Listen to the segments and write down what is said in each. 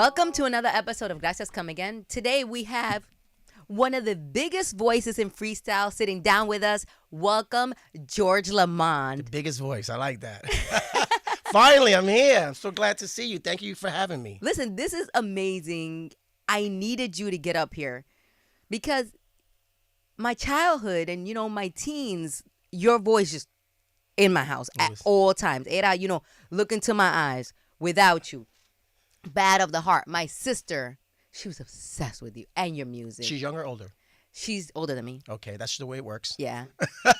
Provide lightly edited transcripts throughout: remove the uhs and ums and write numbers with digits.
Welcome to another episode of Gracias Come Again. Today we have one of the biggest voices in freestyle sitting down with us. Welcome, George Lamond. The biggest voice. I like that. Finally, I'm here. I'm so glad to see you. Thank you for having me. Listen, this is amazing. I needed you to get up here because my childhood and, my teens, your voice just in my house at all times. Era, look into my eyes without you. Bad of the heart. My sister, she was obsessed with you and your music. She's younger or older? She's older than me. Okay, that's the way it works. Yeah.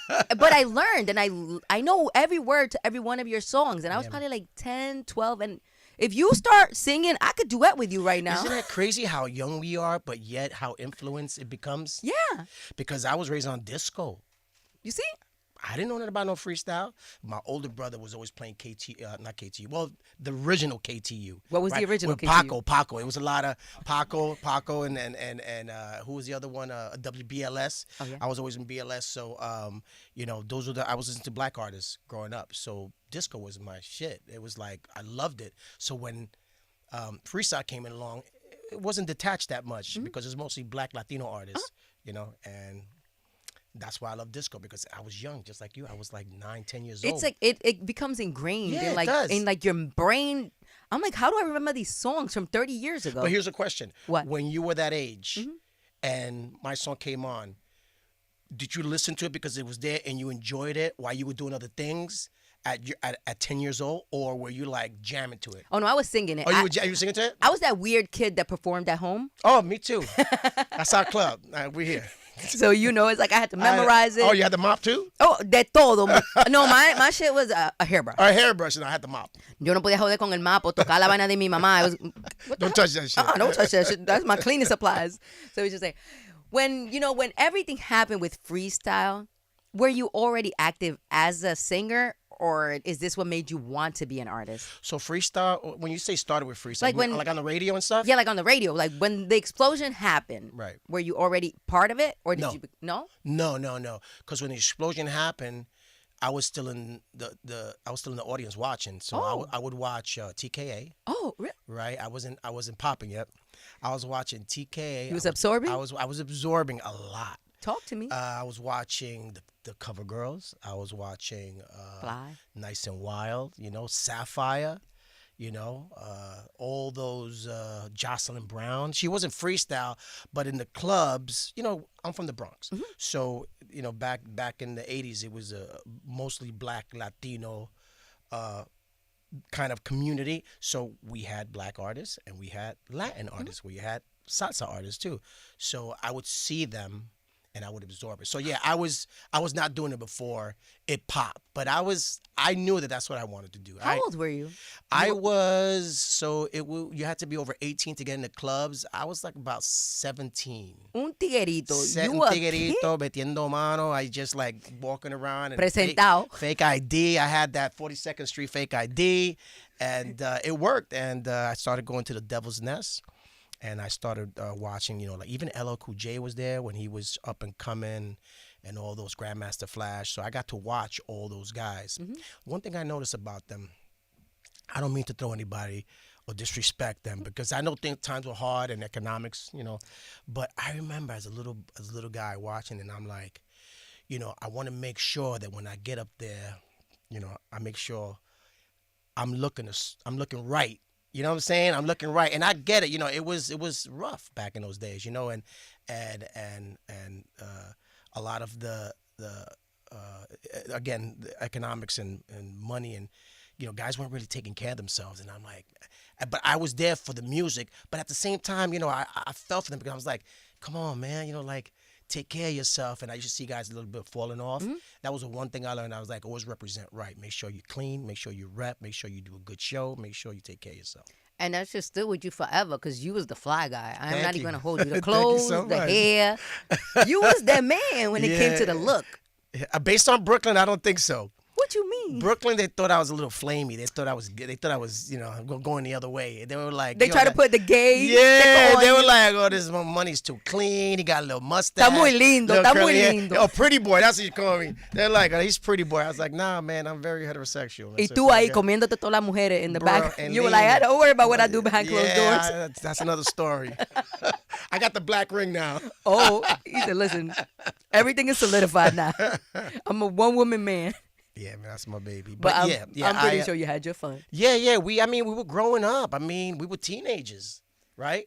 But I learned and I know every word to every one of your songs. And I was probably like 10, 12. And if you start singing, I could duet with you right now. Isn't that crazy how young we are, but yet how influenced it becomes? Yeah. Because I was raised on disco. You see? I didn't know nothing about no freestyle. My older brother was always playing not KTU. Well, the original KTU. What was the original With KTU? Paco. It was a lot of Paco, and who was the other one? WBLS. Oh, yeah. I was always in BLS. So, those were I was listening to black artists growing up. So disco was my shit. It was like, I loved it. So when freestyle came along, it wasn't detached that much because it's mostly black Latino artists, and that's why I love disco, because I was young, just like you. I was like 9, 10 years old. It's like it becomes ingrained Yeah, in it does. in like your brain. I'm like, how do I remember these songs from 30 years ago? But here's a question. What? When you were that age and my song came on, did you listen to it because it was there and you enjoyed it while you were doing other things at 10 years old? Or were you like jamming to it? Oh, no, I was singing it. Oh, you were singing to it? I was that weird kid that performed at home. Oh, me too. That's our club. We're here. So, it's like I had to memorize it. Oh, you had the mop too? Oh, de todo. No, my shit was a hairbrush. A hairbrush, and I had the mop. Yo no podía joder con el map o tocar la vaina de mi mamá. It was, Don't touch that shit. Don't touch that shit. That's my cleaning supplies. So it's just like, when everything happened with freestyle, were you already active as a singer, or is this what made you want to be an artist? So freestyle, when you say started with freestyle, Like when- like on the radio and stuff? Yeah, like on the radio, like when the explosion happened. Right. Were you already part of it, or did No. you? No. No. Because when the explosion happened, I was still in the audience watching. So I would watch TKA. Oh, really? Right. I wasn't popping yet. I was watching TKA. You was absorbing? I was absorbing a lot. Talk to me. I was watching the Cover Girls. I was watching Fly. Nice and Wild. Sapphire. All those Jocelyn Brown. She wasn't freestyle, but in the clubs, I'm from the Bronx. So, back in the 80s, it was a mostly black Latino kind of community. So we had black artists and we had Latin artists. We had salsa artists too. So I would see them and I would absorb it. So yeah, I was not doing it before it popped, but I knew that's what I wanted to do. How old were you? You had to be over 18 to get in the clubs. I was like about 17. Un tiguerito. Un You a kid? tiguerito, metiendo mano. I just like walking around and Presentado. fake ID. I had that 42nd Street fake ID, and it worked. And I started going to the Devil's Nest. And I started watching, like even LL Cool J was there when he was up and coming, and all those Grandmaster Flash. So I got to watch all those guys. One thing I noticed about them, I don't mean to throw anybody or disrespect them, because I know times were hard and economics, but I remember as a little guy watching, and I'm like, I want to make sure that when I get up there, I make sure I'm looking right. You know what I'm saying? I'm looking right, and I get it. It was rough back in those days. And a lot of the again, the economics and money, and guys weren't really taking care of themselves. And I'm like, but I was there for the music, but at the same time, I felt for them, because I was like, come on, man, take care of yourself. And I used to see guys a little bit falling off. That was the one thing I learned. I was like, always represent right. Make sure you're clean. Make sure you rep. Make sure you do a good show. Make sure you take care of yourself. And that should still with you forever, because you was the fly guy. I'm Thank not you. even going to hold you. The Thank you clothes, so the much. hair. You was that man when it came to the look. Based on Brooklyn, I don't think so. What What you mean? Brooklyn, they thought I was a little flamey. They thought I was good. They thought I was, going the other way. They were like, They try to put the gay. Yeah, they were like, oh, this money's too clean. He got a little mustache. Está muy lindo. Está muy lindo. Oh, pretty boy. That's what you call me. They're like, oh, he's pretty boy. I was like, nah, man, I'm very heterosexual. Y tú ahí comiéndote todas las mujeres in the back. You were like, I don't worry about what I do behind closed doors. That's another story. I got the black ring now. Oh, he said, listen, everything is solidified now. I'm a one-woman man. Yeah, man, that's my baby. But I'm pretty sure you had your fun. Yeah. We were growing up. We were teenagers, right?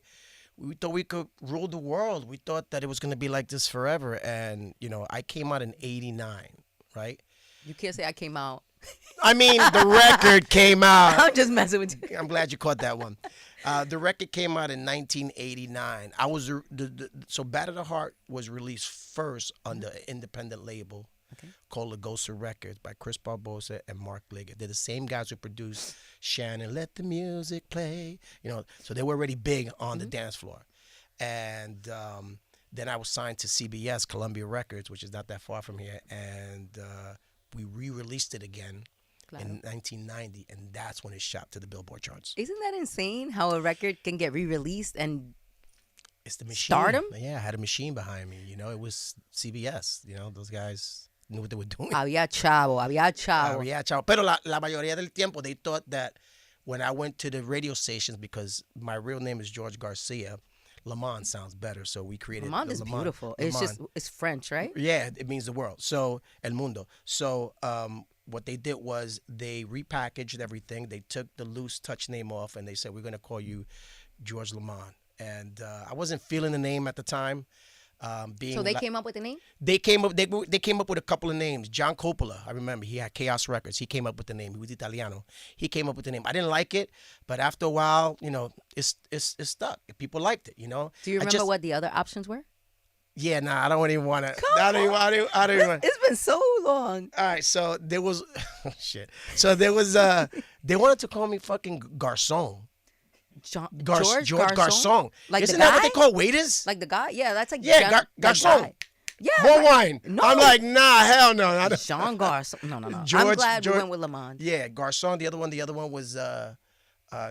We thought we could rule the world. We thought that it was going to be like this forever. And, I came out in 89, right? You can't say I came out. The record came out. I'm just messing with you. I'm glad you caught that one. The record came out in 1989. I was so Bad of the Heart was released first on the independent label called Lagosa Records by Chris Barbosa and Marc Liggett. They're the same guys who produced Shannon, Let the Music Play. So they were already big on the dance floor. And then I was signed to CBS, Columbia Records, which is not that far from here, and we re-released it again. In 1990, and that's when it shot to the Billboard charts. Isn't that insane how a record can get re-released and it's the machine. Stardom? Yeah, I had a machine behind me. It was CBS. Those guys knew what they were doing. Había chavo. Pero la mayoría del tiempo, they thought that when I went to the radio stations, because my real name is George Garcia, Lamond sounds better, so we created Lamond is beautiful. It's French, right? Yeah, it means the world. So, El Mundo. So, what they did was they repackaged everything. They took the loose touch name off, and they said, we're going to call you George Lamond. And I wasn't feeling the name at the time. So they came up with the name? They came up with a couple of names. John Coppola, I remember, he had Chaos Records. He came up with the name. He was Italiano. He came up with the name. I didn't like it, but after a while, it's stuck. People liked it, Do you remember what the other options were? Yeah, I don't even want to. I don't even want. It's been so long. All right, so there was shit. So there was they wanted to call me fucking Garçon. George Garçon. Like Isn't the guy? that what they call waiters? Like the guy? Yeah, that's like Garçon. Yeah. More wine. No. I'm like, nah, hell no. Jean Garçon. No. I'm glad we went with Lamond. Yeah, Garçon. The other one was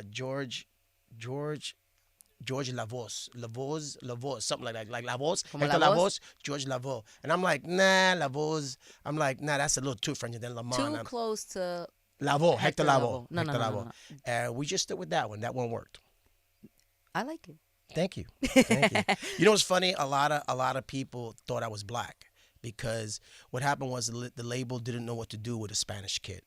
George La Voz, something like that. Like La Voz, Hector La Voz, George La Voz. And I'm like, nah, La Voz. I'm like, nah, that's a little too French than Lamond. Too close to La Voz, Hector La Voz. No. And we just stood with that one. That one worked. I like it. Thank you. You know what's funny? A lot of people thought I was black because what happened was the label didn't know what to do with a Spanish kid.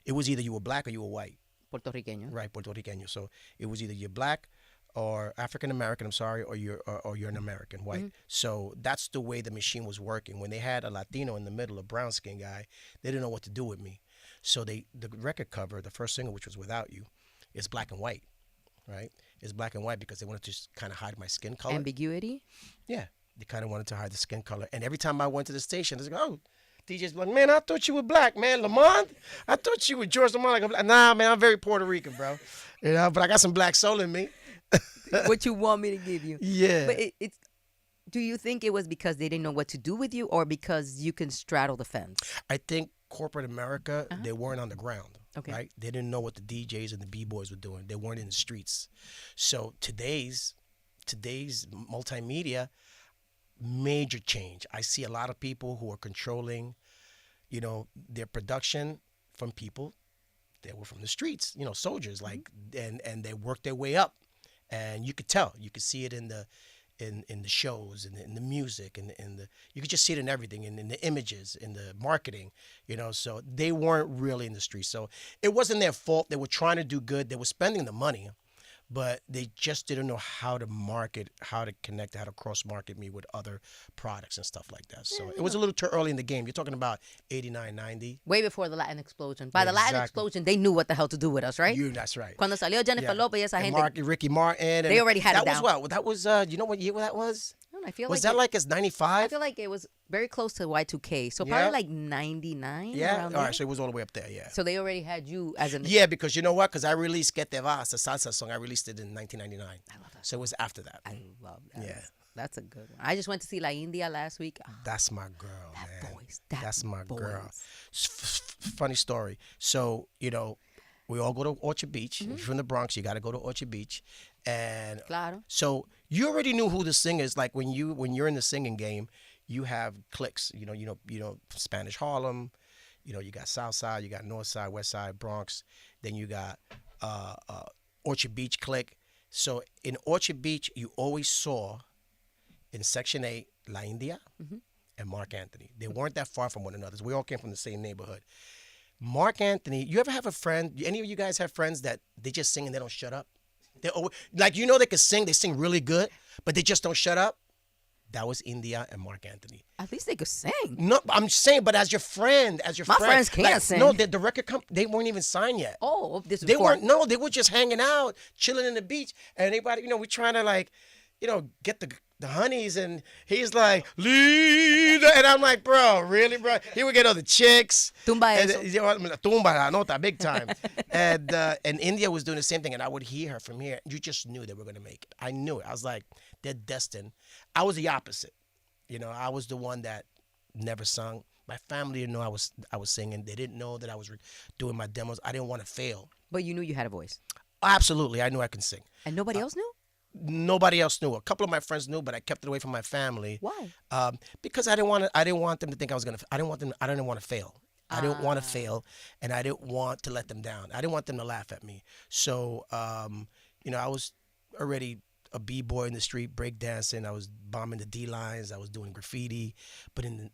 It was either you were black or you were white. Puertorriqueño. Right, Puertorriqueño. So it was either you're black or African American, or you're an American, white. Mm-hmm. So that's the way the machine was working. When they had a Latino in the middle, a brown skin guy, they didn't know what to do with me. So the record cover, the first single, which was Without You, is black and white, right? It's black and white because they wanted to just kind of hide my skin color. Ambiguity? Yeah, they kind of wanted to hide the skin color. And every time I went to the station, they go, oh, DJ's like, man, I thought you were black, man. Lamond? I thought you were George Lamond. Like, nah, man, I'm very Puerto Rican, bro. But I got some black soul in me. What you want me to give you? Yeah. But it's. Do you think it was because they didn't know what to do with you, or because you can straddle the fence? I think corporate America, they weren't on the ground. Okay. Right? They didn't know what the DJs and the B-boys were doing. They weren't in the streets. So today's multimedia, major change. I see a lot of people who are controlling, their production from people that were from the streets, soldiers, like, and they worked their way up. And you could tell. You could see it in the shows, in the music, you could just see it in everything, in the images, in the marketing, so they weren't really in the streets. So it wasn't their fault. They were trying to do good. They were spending the money, but they just didn't know how to market, how to connect, how to cross-market me with other products and stuff like that. So it was a little too early in the game. You're talking about 89, 90. Way before the Latin explosion. By the Latin explosion, they knew what the hell to do with us, right? That's right. Cuando salió Jennifer Lopez y esa gente. Marc, Ricky Martin. They already had it down. That was, you know what year that was? I feel was that like it's 95? I feel like it was very close to Y2K. So probably like 99. Yeah. All right. So it was all the way up there. Yeah. So they already had you as an. Yeah, because you know what? Because I released Que Te Vas, the salsa song. I released it in 1999. I love that. So it was after that. I love that. Yeah. That's a good one. I just went to see La India last week. That's my girl, man. Voice. That's my girl. funny story. So, we all go to Orchard Beach. If you're from the Bronx, you got to go to Orchard Beach. And Claro. so you already knew who the singer is. Like when you're in the singing game, you have cliques. Spanish Harlem. You got South Side, you got North Side, West Side, Bronx. Then you got Orchard Beach clique. So in Orchard Beach, you always saw in Section 8 La India and Marc Anthony. They weren't that far from one another. We all came from the same neighborhood. Marc Anthony, you ever have a friend, any of you guys have friends that they just sing and they don't shut up? They always, like, they can sing, they sing really good, but they just don't shut up? That was India and Marc Anthony. At least they could sing. No, I'm saying, but as your friend, My friends can't sing. No, the record they weren't even signed yet. Oh, this was They before. weren't. No, they were just hanging out, chilling in the beach, and everybody, we're trying to get the honeys, and he's like, lead, and I'm like, bro, really, bro? He would get all the chicks. Tumba and, eso. Tumba la nota, big time. and India was doing the same thing, and I would hear her from here. You just knew they were going to make it. I knew it. I was like, they're destined. I was the opposite. I was the one that never sung. My family didn't know I was singing. They didn't know that I was doing my demos. I didn't want to fail. But you knew you had a voice. Absolutely, I knew I could sing. And nobody else knew? Nobody else knew. A couple of my friends knew, but I kept it away from my family. Why? Because I didn't want them to think I was gonna. I didn't want to fail. I didn't want to fail, and I didn't want to let them down. I didn't want them to laugh at me. So, I was already a b-boy in the street, break dancing. I was bombing the D lines. I was doing graffiti, but on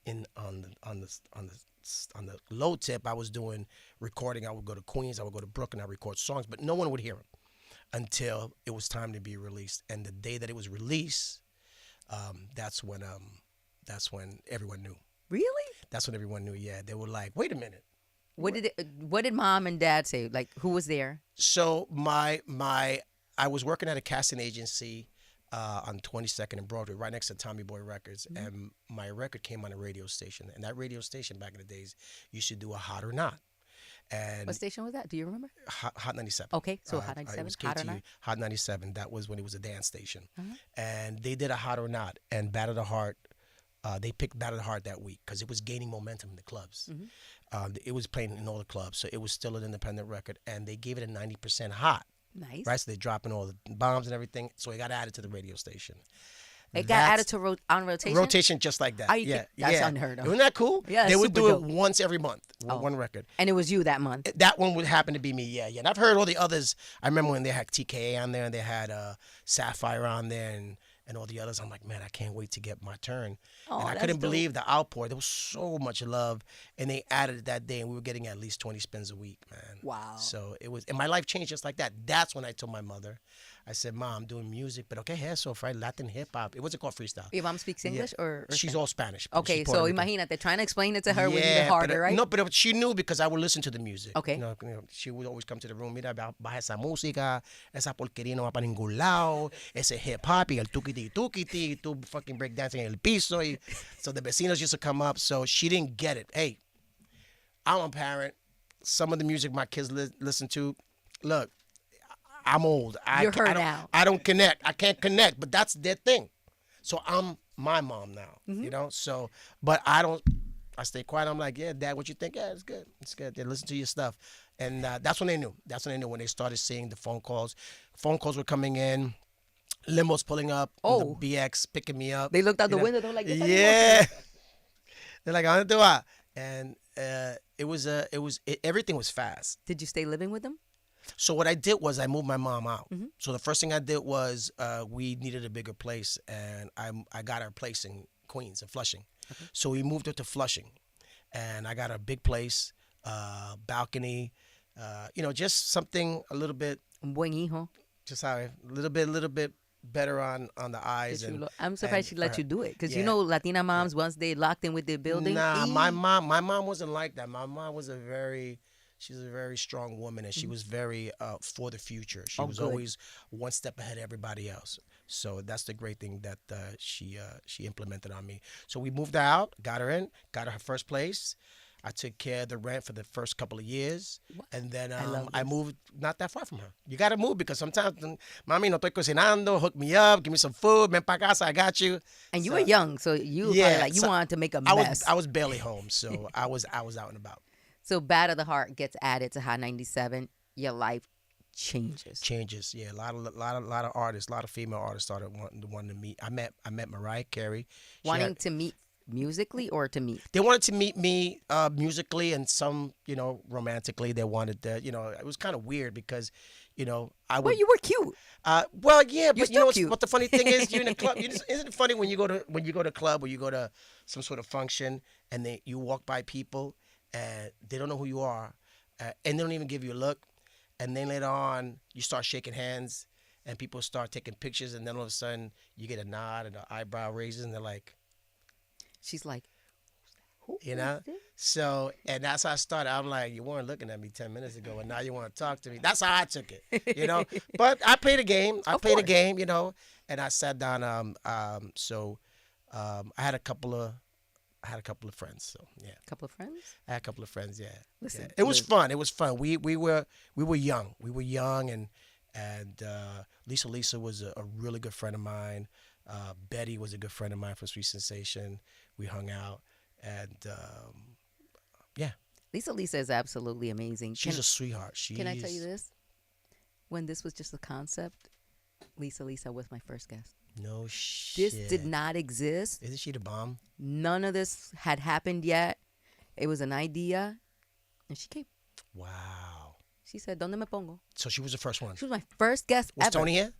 the low tip, I was doing recording. I would go to Queens. I would go to Brooklyn. I would record songs, but no one would hear them until it was time to be released. And the day that it was released, that's when everyone knew. Really? That's when everyone knew. Yeah, they were like, "Wait a minute." What did mom and dad say? Like, who was there? So I was working at a casting agency on 22nd and Broadway, right next to Tommy Boy Records, and my record came on a radio station. And that radio station back in the days used to do a Hot or Not. And What station was that? Do you remember? Hot 97. Okay, so Hot 97, It was Hot or KTU, Not? Hot 97. That was when it was a dance station. And they did a Hot or Not, and Bat of the Heart. They picked Bat of the Heart that week because it was gaining momentum in the clubs. It was playing in all the clubs, so it was still an independent record, and they gave it a 90% hot. Nice. Right, so they're dropping all the bombs and everything, so it got added to the radio station. It got added to on rotation? Rotation just like that. That's unheard of. Isn't that cool? Yeah, they would do super dope. it once every month, one record. And it was you that month? That one would happen to be me, yeah. And I've heard all the others. I remember when they had TKA on there, and they had Sapphire on there, and all the others. I'm like, man, I can't wait to get my turn. Oh, and I that's couldn't dope. believe the outpour. There was so much love, and they added it that day, and we were getting at least 20 spins a week, man. Wow. So it was, and my life changed just like that. That's when I told my mother, I said, Mom, I'm doing music, but okay, eso, right? Latin hip hop. It wasn't called freestyle. Your mom speaks English or She's Spanish? all Spanish. Okay, She's so Puerto Rican. imagínate, trying to explain it to her was even harder, right? No, but she knew because I would listen to the music. Okay. She would always come to the room, mira, baja esa música, esa porquería no va para ningún lado, ese hip hop, y el tukiti tukiti, tú fucking break dancing en el piso. So the vecinos used to come up, so she didn't get it. Hey, I'm a parent. Some of the music my kids listen to, look, I'm old. You're her now. I don't connect. I can't connect, but that's their thing. So I'm my mom now, So, but I stay quiet. I'm like, yeah, Dad, what you think? Yeah, it's good. It's good. They listen to your stuff. And that's when they knew. That's when they knew, when they started seeing the phone calls. Phone calls were coming in. Limos pulling up. Oh. The BX picking me up. They looked out the window. They were like, yeah. They're like, ¿a dónde tú vas? And everything was fast. Did you stay living with them? So what I did was I moved my mom out. So the first thing I did was we needed a bigger place, and I got our place in Queens, in Flushing. Okay. So we moved her to Flushing, and I got a big place, balcony, just something a little bit. Un buen hijo. Just a little bit better on the eyes. I'm surprised she let you do it, because Latina moms, once they locked in with their building. Nah, my mom wasn't like that. My mom was she's a very strong woman, and she was very for the future. She was always one step ahead of everybody else. So that's the great thing that she implemented on me. So we moved her out, got her in, got her first place. I took care of the rent for the first couple of years, and then I moved not that far from her. You got to move, because sometimes, mami, no estoy cocinando, hook me up, give me some food, ven pa casa, I got you. And you were young, so you probably wanted to make a mess. I was barely home, so I was out and about. So Bad of the Heart gets added to Hot 97. Your life changes. Changes. Yeah, a lot of artists, a lot of female artists started wanting to meet. I met Mariah Carey. Wanting to meet musically or to meet? They wanted to meet me musically, and some, romantically. They wanted that. It was kind of weird because, I Well, would. you were cute. Well, yeah, but still what's, cute. what the funny thing is, you're in a club. Isn't it funny when you go to a club or you go to some sort of function and you walk by people and they don't know who you are, and they don't even give you a look, and then later on you start shaking hands and people start taking pictures, and then all of a sudden you get a nod and an eyebrow raises, and they're like, She's like, you know. So, and that's how I started. I'm like, you weren't looking at me 10 minutes ago, and now you want to talk to me. That's how I took it, But I played a game. I played a game, and I sat down. I had a couple of friends. So yeah, couple of friends. I had a couple of friends. Yeah, Listen, yeah. It was fun. It was fun. We were young. We were young, and Lisa was a really good friend of mine. Betty was a good friend of mine from Street Sensation. We hung out, and yeah. Lisa is absolutely amazing. She's a sweetheart. Can I tell you this? When this was just a concept, Lisa was my first guest. No shit. This did not exist. Isn't she the bomb? None of this had happened yet. It was an idea, and she came. Wow. She said, "Donde me pongo?" So she was the first one. She was my first guest Was ever. Tony here?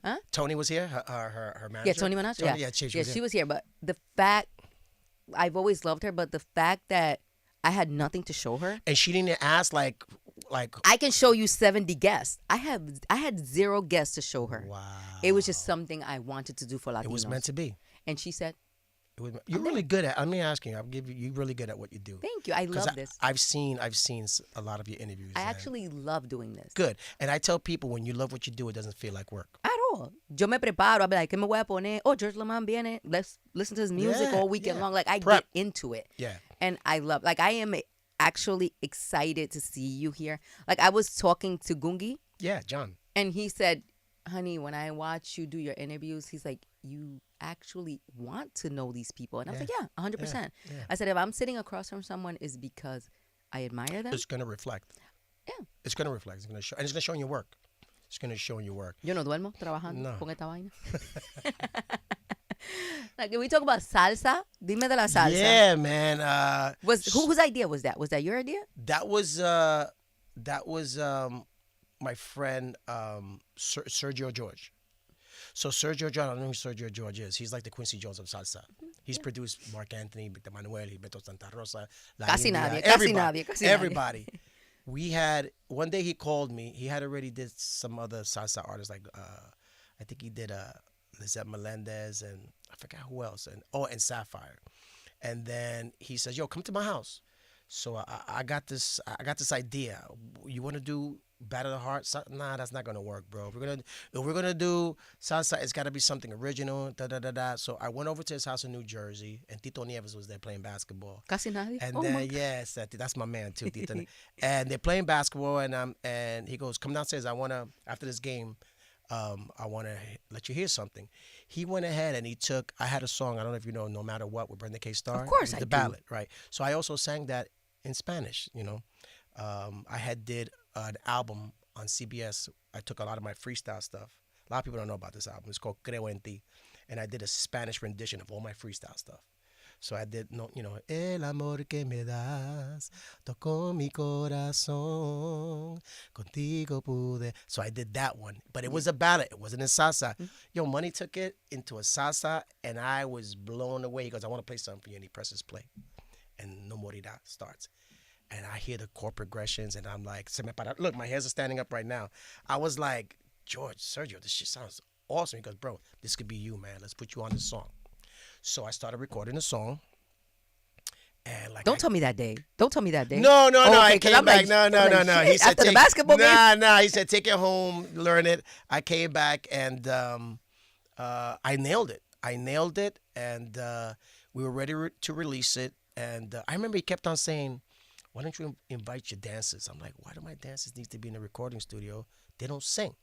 Huh? Tony was here. Her manager. Yeah, Tony Manach. Yeah, she was here. But the fact, I've always loved her, but the fact that I had nothing to show her. And she didn't ask like. I can show you 70 guests. I had 0 guests to show her. Wow. It was just something I wanted to do for Latinos. It was meant to be. And she said, You're really good at. Let me ask you. You're really good at what you do. "Thank you. I love this. I've seen a lot of your interviews. I actually love doing this." Good. And I tell people, when you love what you do, it doesn't feel like work. At all. Yo me preparo. I'll be like, ¿qué me voy a poner? Oh, George Lamond viene. Let's listen to his music all weekend long. Like, I Prep. get into it. Yeah. And I love, like, I am actually excited to see you here. Like, I was talking to Gungi. Yeah, John. And he said, "Honey, when I watch you do your interviews," he's like, "you actually want to know these people." And I was like, "Yeah, 100%. Yeah. I said, "If I'm sitting across from someone, is because I admire them." It's going to reflect. Yeah. It's going to reflect. It's going to show. And it's going to show in your work. It's going to show in your work. Yo no duermo trabajando No. con esta vaina. Like, if we talk about salsa, dime de la salsa. Yeah, man. Whose idea was that? Was that your idea? That was my friend Sergio George. So Sergio George, I don't know who Sergio George is. He's like the Quincy Jones of salsa. He's produced Marc Anthony, Victor Manuel, Beto Santa Rosa, La Casi India, nadie, everybody, casi nadie. everybody. We had one day he called me. He had already did some other salsa artists like I think he did Lizette Melendez and I forgot who else and Sapphire. And then he says, "Yo, come to my house." So I got this idea. You want to do Bad of the Heart? Nah, that's not gonna work, bro. If we're gonna do salsa, it's gotta be something original. So I went over to his house in New Jersey, and Tito Nieves was there playing basketball. Casi nadie. And Oh my then yes, that's my man too, Tito. And they're playing basketball, and he goes, "Come downstairs. After this game, I wanna let you hear something." He went ahead and I had a song. I don't know if you know, "No Matter What" with Brenda K. Starr. Of course, the I do. ballad, right? So I also sang that in Spanish. I had did an album on CBS. I took a lot of my freestyle stuff. A lot of people don't know about this album. It's called Creo en Ti, and I did a Spanish rendition of all my freestyle stuff. So I did, El amor que me das, tocó mi corazón, contigo pude. So I did that one, but it was a ballad. It wasn't in salsa. Yo, Money took it into a salsa, and I was blown away. He goes, "I want to play something for you," and he presses play, and No Morirá starts. And I hear the chord progressions, and I'm like, "Se me para." Look, my hairs are standing up right now. I was like, "George, Sergio, this shit sounds awesome." He goes, "Bro, this could be you, man. Let's put you on this song." So I started recording the song. And Don't tell me that day. Don't tell me that day. No. Okay, I 'cause came I'm back. like, No. I'm like, He shit, said, after the basketball game? Nah. He said, "Take it home, learn it." I came back, and I nailed it. And we were ready to release it. And I remember he kept on saying, "Why don't you invite your dancers?" I'm like, "Why do my dancers need to be in the recording studio? They don't sing."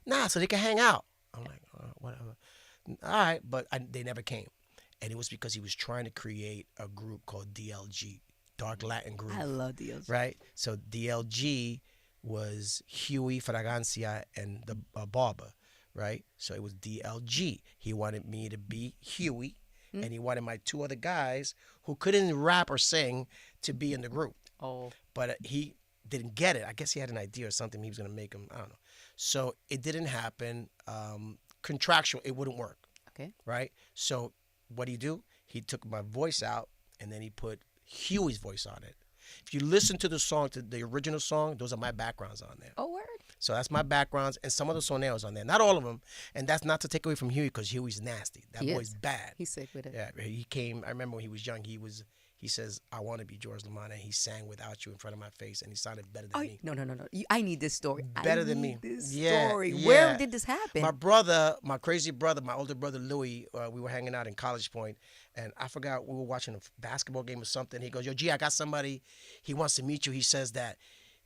"Nah, so they can hang out." I'm like, "Whatever." All right, but they never came. And it was because he was trying to create a group called DLG, dark Latin groove. I love DLG. Right? So DLG was Huey Fragancia and the Barber, right? So it was DLG. He wanted me to be Huey, and he wanted my two other guys who couldn't rap or sing to be in the group. Oh. But he didn't get it. I guess he had an idea or something. He was going to make him, I don't know. So it didn't happen. Contractual, it wouldn't work. Okay. Right? So what did he do? He took my voice out, and then he put Huey's voice on it. If you listen to the song, to the original song, those are my backgrounds on there. Oh, word. So that's my backgrounds, and some of the soneos on there. Not all of them, and that's not to take away from Huey, because Huey's nasty. That boy's bad. He's sick with it. Yeah, he came. I remember when he was young. He says, "I want to be George Lamond," and he sang "Without You" in front of my face, and he sounded better than me. No. I need this story. Better than me. This Yeah, story. yeah. Where did this happen? My brother, my crazy brother, my older brother Louis, we were hanging out in College Point, and I forgot, we were watching a basketball game or something. He goes, "Yo, G, I got somebody. He wants to meet you." He says that,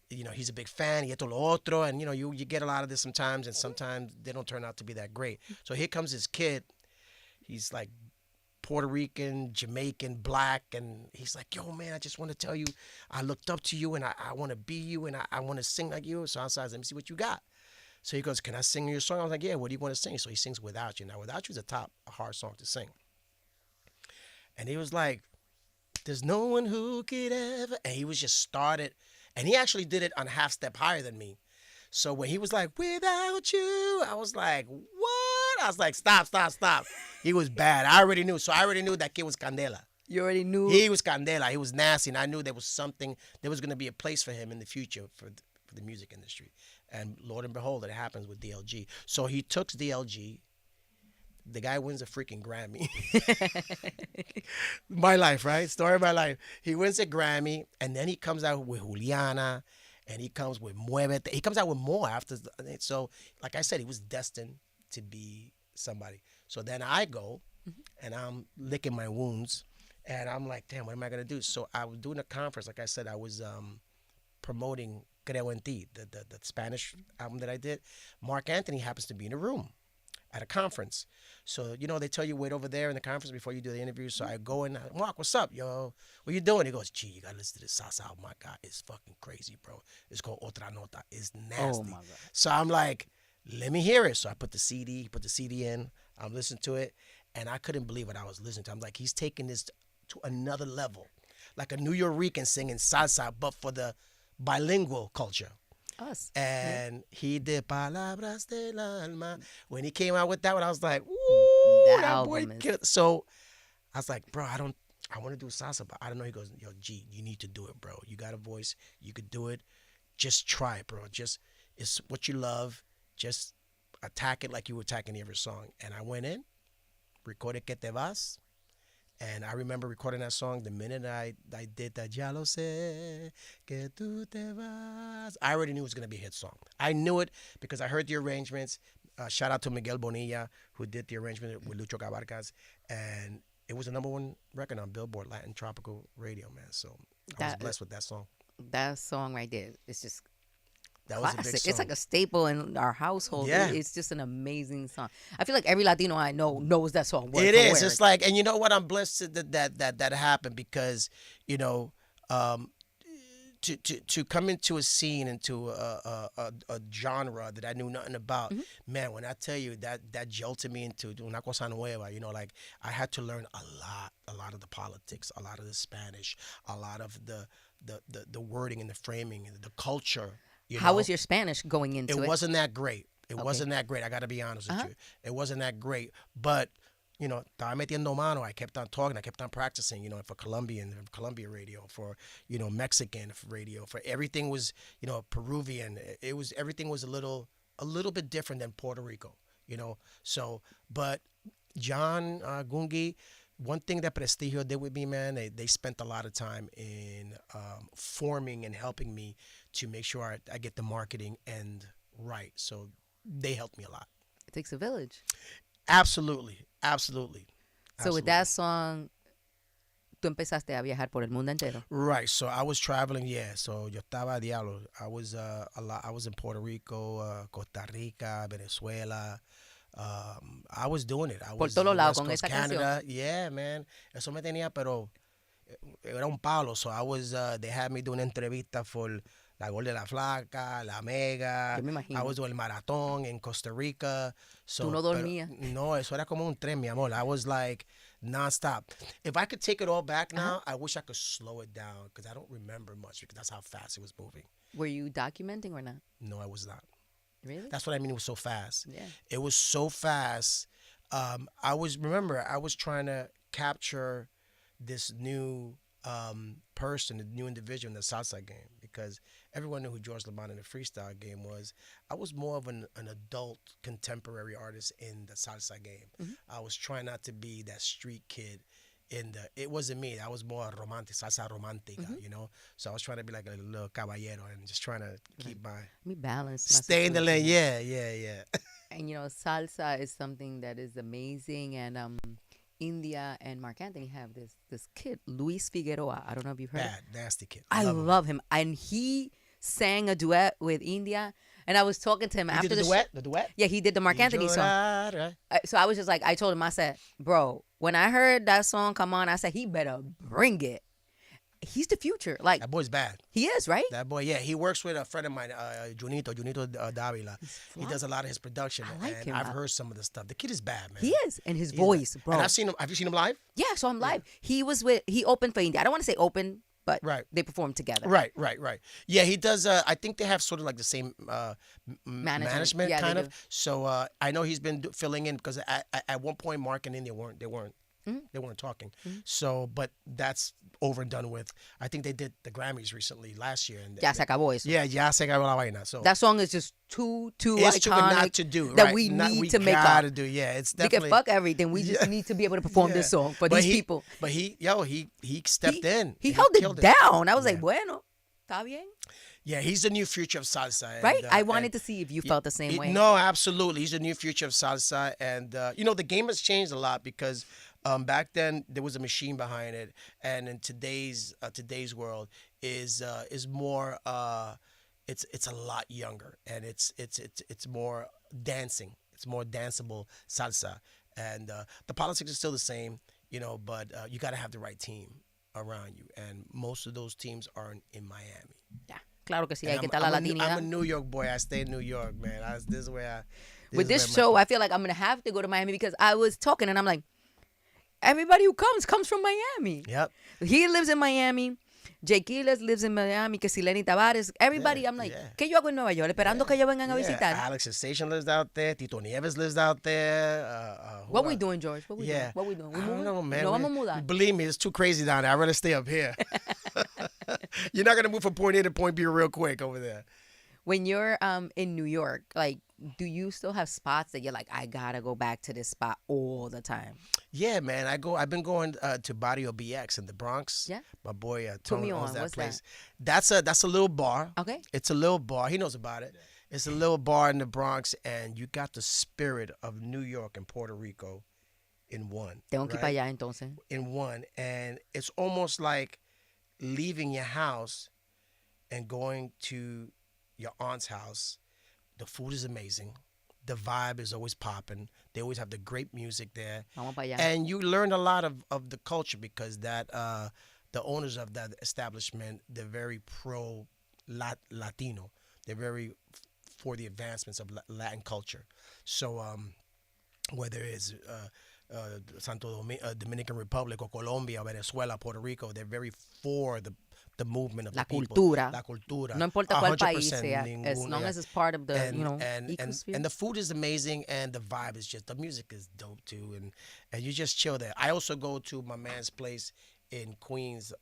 he's a big fan, y esto lo otro, and you get a lot of this sometimes, and sometimes they don't turn out to be that great. So here comes this kid. He's like Puerto Rican, Jamaican, black, and he's like, "Yo, man, I just want to tell you, I looked up to you, and I want to be you, and I want to sing like you." So I said, "Let me see what you got." So he goes, "Can I sing your song?" I was like, "Yeah, what do you want to sing?" So he sings "Without You." Now, "Without You" is a hard song to sing. And he was like, "There's no one who could ever," and he was just started, and he actually did it on a half step higher than me. So when he was like, "Without You," I was like, "What?" I was like, stop. He was bad. I already knew. So I already knew that kid was Candela. You already knew? He was Candela. He was nasty, and I knew there was going to be a place for him in the future for the music industry. And Lord and behold, it happens with DLG. So he took DLG. The guy wins a freaking Grammy. My life, right? Story of my life. He wins a Grammy, and then he comes out with Juliana, and he comes with Muévete. He comes out with more after. So, like I said, he was destined to be somebody. So then I go, and I'm licking my wounds, and I'm like, damn, what am I going to do? So I was doing a conference. Like I said, I was promoting Creo en Ti, the Spanish album that I did. Marc Anthony happens to be in the room at a conference. So, they tell you wait over there in the conference before you do the interview. So I go in, "Marc, what's up, yo? What you doing?" He goes, "Gee, you got to listen to this salsa album. My God, it's fucking crazy, bro. It's called Otra Nota. It's nasty." Oh, my God. So I'm like, let me hear it. So I put the CD in. I'm listening to it, and I couldn't believe what I was listening to. I'm like, he's taking this to another level. Like a New Yorker singing salsa, but for the bilingual culture. Us. And he did Palabras del Alma. When he came out with that one, I was like, ooh, that boy killed. So I was like, bro, I want to do salsa, but I don't know. He goes, "Yo, G, you need to do it, bro. You got a voice. You could do it. Just try it, bro. It's what you love. Just attack it like you were attacking every song." And I went in, recorded Que Te Vas. And I remember recording that song the minute I did that, "Ya lo sé, que tú te vas." I already knew it was going to be a hit song. I knew it because I heard the arrangements. Shout out to Miguel Bonilla, who did the arrangement with Lucho Cabarcas. And it was a #1 record on Billboard Latin Tropical Radio, man. So I was blessed with that song. That song right there, it's just That classic. was a big song. It's like a staple in our household. Yeah. It's just an amazing song. I feel like every Latino I know knows that song. Word It for is. word. It's like, and you know what? I'm blessed that happened because, to come into a scene, into a genre that I knew nothing about, man, when I tell you that jolted me into una cosa nueva, like I had to learn a lot of the politics, a lot of the Spanish, a lot of the wording and the framing and the culture. How was your Spanish going into it? It wasn't that great. It wasn't that great. I got to be honest with you. It wasn't that great. But, estaba metiendo mano. I kept on talking. I kept on practicing, for Colombia radio, for, Mexican radio, for everything was, Peruvian. Everything was a little bit different than Puerto Rico, So, but John Gungi, one thing that Prestigio did with me, man, they spent a lot of time in forming and helping me to make sure I get the marketing end right. So they helped me a lot. It takes a village. Absolutely. So with that song, tú empezaste a viajar por el mundo entero. Right. So I was traveling. Yeah. So yo estaba diablo. I was I was in Puerto Rico, Costa Rica, Venezuela. I was doing it. I was por todos lados con Coast, esa Canada. canción. Yeah, man. Eso me tenía, pero era un palo. So I was, they had me doing entrevista for La Gol de la Flaca, La Mega. Yo me I imagino. was doing el maratón in Costa Rica. So, Tú no pero, dormías. no, eso era como un tren, mi amor. I was like nonstop. If I could take it all back now, I wish I could slow it down because I don't remember much because that's how fast it was moving. Were you documenting or not? No, I was not. Really? That's what I mean. It was so fast. Yeah. It was so fast. I was trying to capture this new person, the new individual in the salsa game because everyone knew who George Lamond in the freestyle game was. I was more of an adult contemporary artist in the salsa game. I was trying not to be that street kid. It wasn't me. I was more romantic, salsa romantica, you know. So I was trying to be like a little caballero and just trying to keep my Me balance. stay in the lane. Yeah. And salsa is something that is amazing. And India and Marc Anthony have this kid, Luis Figueroa. I don't know if you've heard. Bad, nasty kid. I him. love him. And he sang a duet with India. And I was talking to him He after did the duet. Yeah, he did the Marc Anthony song. So I was just like, I told him, I said, bro, when I heard that song come on, I said, he better bring it. He's the future. Like, That boy's bad. he is, right? That boy, yeah. He works with a friend of mine, Junito Davila. He does a lot of his production. I like and him. I've heard some of the stuff. The kid is bad, man. He is. And his He's voice, bad. bro. And I've seen him. Have you seen him live? Yeah, so I'm live. He opened for India. I don't want to say open, but Right. they performed together. Right. Yeah, he does. I think they have sort of like the same management Yeah, kind they of. do. So I know he's been filling in because at one point Mark and India they weren't talking. So, but that's over and done with. I think they did the Grammys recently last year. And Ya se acabó eso. Yeah, ya se acabó la vaina. So That song is just too it's too good iconic not to do. that right? we Not- need to make gotta up. do. Yeah, it's We definitely. can fuck everything. We just need to be able to perform this song for But these he- people. But he stepped in. He held it killed down. I was like, Yeah. bueno, está bien. Yeah, he's the new future of salsa. And, Right? I and wanted to see if you felt the same way. No, absolutely. He's the new future of salsa. And, the game has changed a lot because back then there was a machine behind it. And in today's world is more, it's a lot younger. And it's more dancing. It's more danceable salsa. And the politics is still the same, but you got to have the right team around you. And most of those teams are in Miami. Yeah. Claro que sí, hay And que estar la I'm a latinidad. New York boy. I stay in New York, man. This is where With this show, I feel like I'm going to have to go to Miami because I was talking and I'm like, everybody who comes from Miami. Yep. He lives in Miami. Jake Gilles lives in Miami. Que si Lenny Tavares. Everybody, Yeah, I'm like, yeah. ¿qué yo hago en Nueva York? Esperando que ellos vengan a visitar. Alex Sensation lives out there. Tito Nieves lives out there. What we doing, George? What we doing? Yeah. What we doing? We I don't moving? know, man. No vamos a mudar. Believe me, it's too crazy down there. I'd rather stay up here. You're not going to move from point A to point B real quick over there. When you're in New York, like, do you still have spots that you're like, I gotta go back to this spot all the time? Yeah, man. I've been going to Barrio BX in the Bronx. Yeah. My boy Put Tony me owns on. that What's place. That's a little bar. Okay. It's a little bar. He knows about it. It's a little bar in the Bronx, and you got the spirit of New York and Puerto Rico in one. Tengo que ir para allá entonces. In one, and it's almost like leaving your house and going to your aunt's house. The food is amazing. The vibe is always popping. They always have the great music there. Vamos para allá. And you learn a lot of the culture because the owners of that establishment, they're very pro Latino. They're very for the advancements of Latin culture. So whether it's Dominican Republic or Colombia, Venezuela, Puerto Rico, they're very for the movement of La the people. cultura. La cultura. No importa cuál 100%, país sea, as long as it's part of the, and ecosphere. the food is amazing, and the vibe is the music is dope too, and you just chill there. I also go to my man's place in Queens,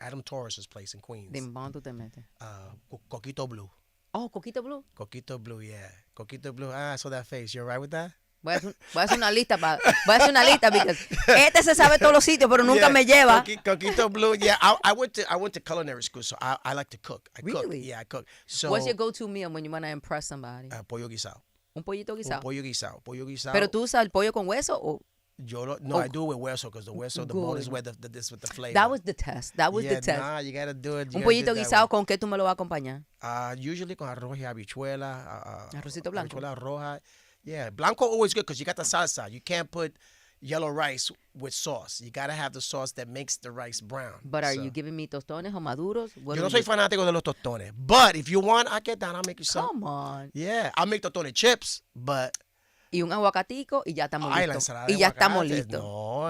Adam Torres's place in Queens. ¿De dónde tú te metes? Coquito Blue. Oh, Coquito Blue. Coquito Blue, yeah. Coquito Blue. I saw that face. You all right with that? Voy a hacer una lista because este se sabe todos los sitios, pero nunca me lleva. Coquito Blue. Yeah, I went to culinary school, so I like to cook. I cook. Really? Yeah, I cook. So What's your go-to meal when you want to impress somebody? pollo guisado. Un pollito guisado. Pollo guisado. Pero tú usas el pollo con hueso o I do it with hueso because the bone is where this with the flavor. That was the test. That was the test. Nah, you gotta do it. Un pollito guisado, ¿con qué tú me lo vas a acompañar? Usually con arroz y habichuela. Arrocito blanco. Habichuela roja. Yeah, blanco always good because you got the salsa. You can't put yellow rice with sauce. You got to have the sauce that makes the rice brown. But are you giving me tostones or maduros? Yo no soy fanático de los tostones. But if you want, I'll get down. I'll make you some. Come on. Yeah, I'll make tostones chips, but... Y un aguacatico y ya estamos Ay, la listos. ensalada Y de ya estamos aguacate. listos. No,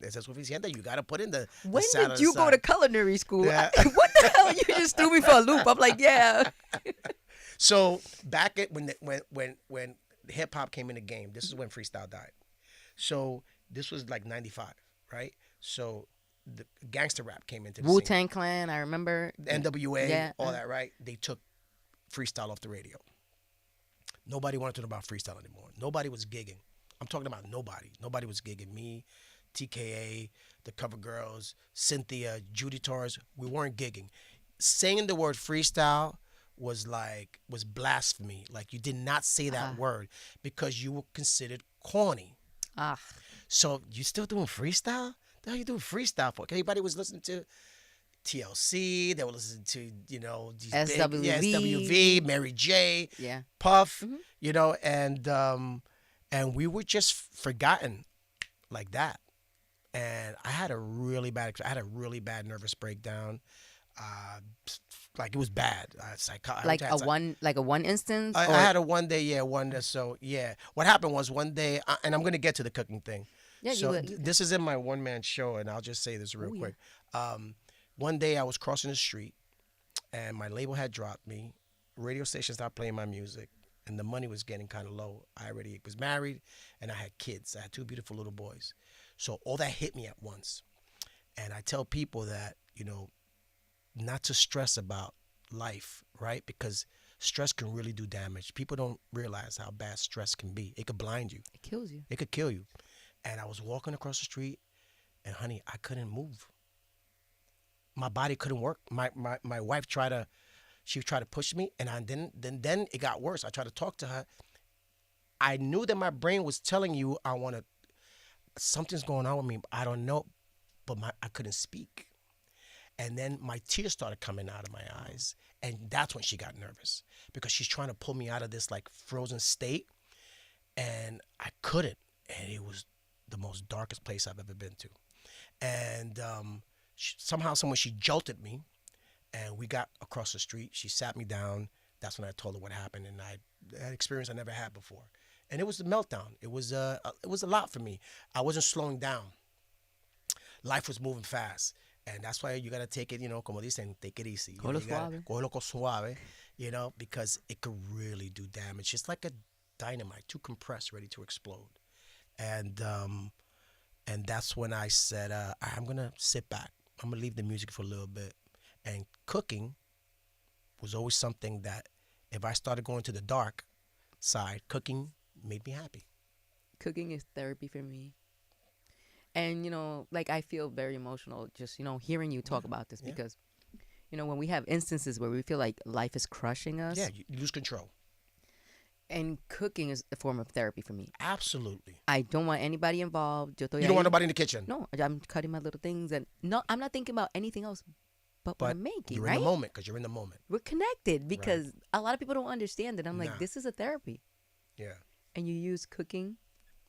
eso es suficiente. You got to put in the When salad did you go aside. to culinary school? Yeah. What the hell? You just threw me for a loop. I'm like, yeah. So back at when hip hop came in the game, this is when freestyle died. So this was like 95, right? So the gangster rap came into the scene. Wu-Tang Clan, I remember. NWA, Yeah. all that, right? They took freestyle off the radio. Nobody wanted to know about freestyle anymore. Nobody was gigging. I'm talking about nobody. Nobody was gigging. Me, TKA, the Cover Girls, Cynthia, Judy Torres. We weren't gigging. Saying the word freestyle was blasphemy. Like you did not say that word because you were considered corny. So you still doing freestyle? The hell you doing freestyle for? Everybody was listening to TLC. They were listening to, these SWV. SWV, Mary J, Yeah. Puff, and we were just forgotten like that. And I had a really bad nervous breakdown. Like it was bad. Like a one instance. I had a one day, What happened was one day, and I'm gonna get to the cooking thing. Yeah, so this is in my one man show, and I'll just say this real quick. One day I was crossing the street, and my label had dropped me. Radio station stopped playing my music, and the money was getting kind of low. I already was married, and I had kids. I had 2 beautiful little boys. So all that hit me at once. And I tell people that, not to stress about life, right? Because stress can really do damage. People don't realize how bad stress can be. It could blind you. It kills you. It could kill you. And I was walking across the street, and honey, I couldn't move. My body couldn't work. My wife tried to push me, and then it got worse. I tried to talk to her. I knew that my brain was telling you something's going on with me. I don't know, but I couldn't speak. And then my tears started coming out of my eyes, and that's when she got nervous because she's trying to pull me out of this like frozen state, and I couldn't. And it was the most darkest place I've ever been to. And somehow she jolted me, and we got across the street. She sat me down. That's when I told her what happened, and I had an experience I never had before. And it was a meltdown. It was a lot for me. I wasn't slowing down. Life was moving fast, and that's why you gotta take it, como dicen, take it easy. Cógelo suave, because it could really do damage. It's like a dynamite, too compressed, ready to explode. And that's when I said, I'm gonna sit back. I'm gonna leave the music for a little bit. And cooking was always something that if I started going to the dark side, cooking made me happy. Cooking is therapy for me. And, I feel very emotional just, hearing you talk about this because, when we have instances where we feel like life is crushing us. Yeah, you lose control. And cooking is a form of therapy for me. Absolutely. I don't want anybody involved. You don't want nobody in the kitchen? No, I'm cutting my little things. And no, I'm not thinking about anything else but what I'm making, you're right? in the moment because you're in the moment. We're connected because a lot of people don't understand it. I'm like, this is a therapy. Yeah. And you use cooking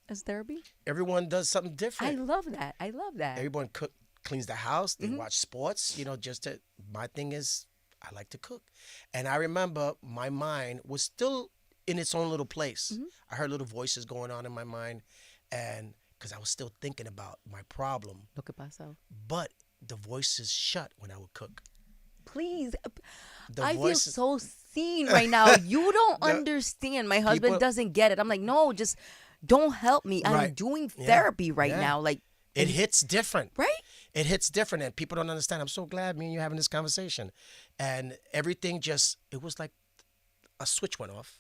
as therapy? Everyone does something different. I love that. Everyone cleans the house. They watch sports. My thing is I like to cook. And I remember my mind was still in its own little place. I heard little voices going on in my mind, and because I was still thinking about my problem. Lo que pasa. But the voices shut when I would cook. Please. I feel so seen right now. You don't understand. My husband doesn't get it. I'm like, no, just don't help me. I'm doing therapy right now. Like it hits different. Right? It hits different, and people don't understand. I'm so glad me and you having this conversation. And everything it was like a switch went off.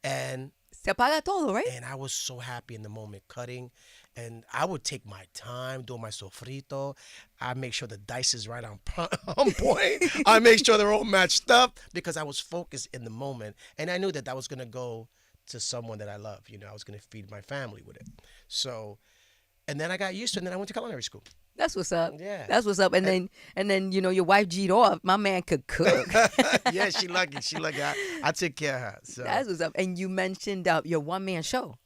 And se apaga todo, right? And I was so happy in the moment cutting, and I would take my time doing my sofrito. I make sure the dice is right on point. I make sure they're all matched up because I was focused in the moment, and I knew that was gonna go to someone that I love. I was gonna feed my family with it. So, and then I got used to it. And then I went to culinary school. That's what's up. Yeah. That's what's up. And then your wife G'd off. My man could cook. Yeah, she lucky. I took care of her. So. That's what's up. And you mentioned your one-man show.